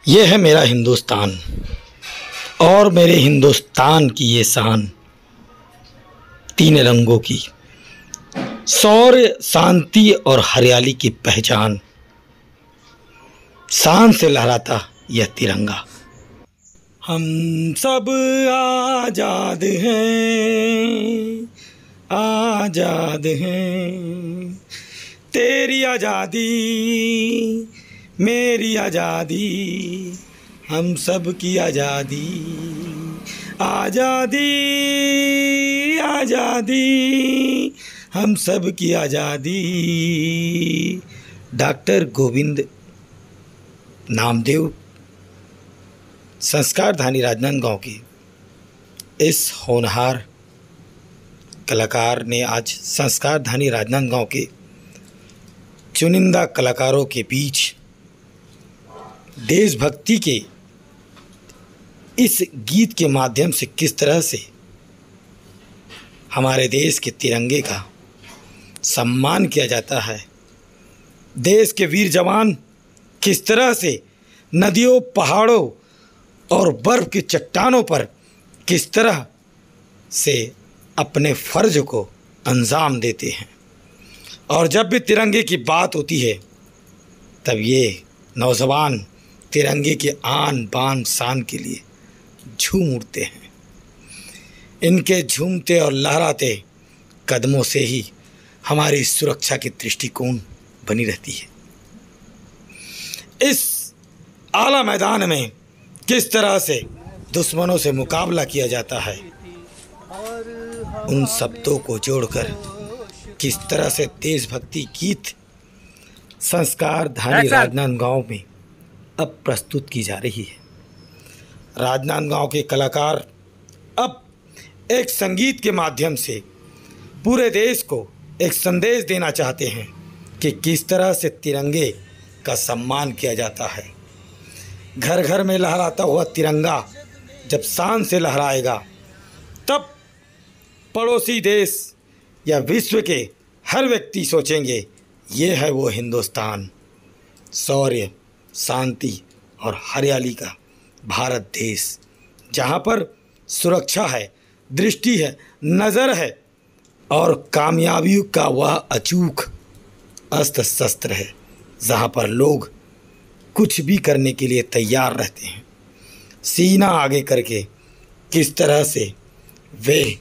ये है मेरा हिंदुस्तान और मेरे हिंदुस्तान की ये शान, तीन रंगों की, शौर्य, शांति और हरियाली की पहचान। शान से लहराता यह तिरंगा। हम सब आज़ाद हैं, आज़ाद हैं। तेरी आज़ादी मेरी आज़ादी, हम सब की आज़ादी। आज़ादी आज़ादी, हम सब की आज़ादी। डॉक्टर गोविंद नामदेव संस्कारधानी राजनांदगांव के इस होनहार कलाकार ने आज संस्कारधानी राजनांदगांव के चुनिंदा कलाकारों के बीच देशभक्ति के इस गीत के माध्यम से किस तरह से हमारे देश के तिरंगे का सम्मान किया जाता है, देश के वीर जवान किस तरह से नदियों, पहाड़ों और बर्फ़ की चट्टानों पर किस तरह से अपने फ़र्ज को अंजाम देते हैं। और जब भी तिरंगे की बात होती है तब ये नौजवान तिरंगे के आन बान शान के लिए झूम उठते हैं। इनके झूमते और लहराते कदमों से ही हमारी सुरक्षा की दृष्टिकोण बनी रहती है। इस आला मैदान में किस तरह से दुश्मनों से मुकाबला किया जाता है, उन शब्दों को जोड़कर किस तरह से देशभक्ति गीत संस्कारधानी राजनांदगांव में अब प्रस्तुत की जा रही है। राजनांदगांव के कलाकार अब एक संगीत के माध्यम से पूरे देश को एक संदेश देना चाहते हैं कि किस तरह से तिरंगे का सम्मान किया जाता है। घर घर में लहराता हुआ तिरंगा जब शान से लहराएगा तब पड़ोसी देश या विश्व के हर व्यक्ति सोचेंगे ये है वो हिंदुस्तान, शौर्य, शांति और हरियाली का भारत देश, जहाँ पर सुरक्षा है, दृष्टि है, नज़र है और कामयाबियों का वह अचूक अस्त्र शस्त्र है, जहाँ पर लोग कुछ भी करने के लिए तैयार रहते हैं। सीना आगे करके किस तरह से वे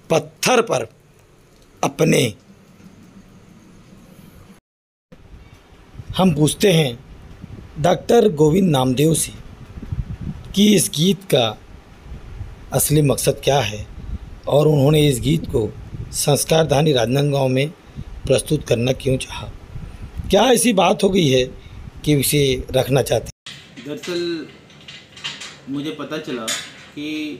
पत्थर पर अपने हम पूछते हैं डॉक्टर गोविंद नामदेव से कि इस गीत का असली मकसद क्या है और उन्होंने इस गीत को संस्कारधानी राजनांदगांव में प्रस्तुत करना क्यों चाहा। क्या ऐसी बात हो गई है कि उसे रखना चाहते? दरअसल मुझे पता चला कि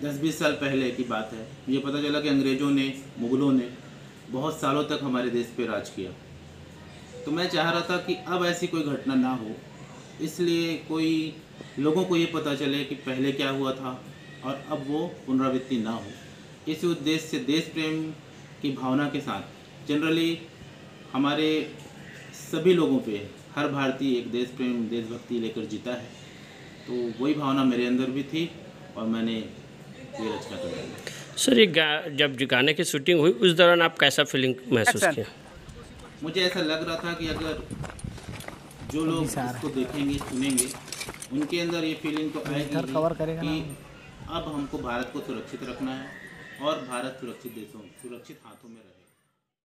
10-20 साल पहले की बात है। मुझे पता चला कि अंग्रेज़ों ने, मुग़लों ने बहुत सालों तक हमारे देश पे राज किया। तो मैं चाह रहा था कि अब ऐसी कोई घटना ना हो, इसलिए कोई लोगों को ये पता चले कि पहले क्या हुआ था और अब वो पुनरावृत्ति ना हो। इस उद्देश्य से देश प्रेम की भावना के साथ जनरली हमारे सभी लोगों पे हर भारतीय एक देश प्रेम, देशभक्ति लेकर जीता है। तो वही भावना मेरे अंदर भी थी और मैंने ये रचना कर दी। सर, ये जब गाने की शूटिंग हुई उस दौरान आप कैसा फीलिंग महसूस किया? मुझे ऐसा लग रहा था कि अगर जो लोग इसको देखेंगे, सुनेंगे, उनके अंदर ये फीलिंग तो आएगी कि अब हमको भारत को सुरक्षित रखना है और भारत सुरक्षित हाथों में रहे।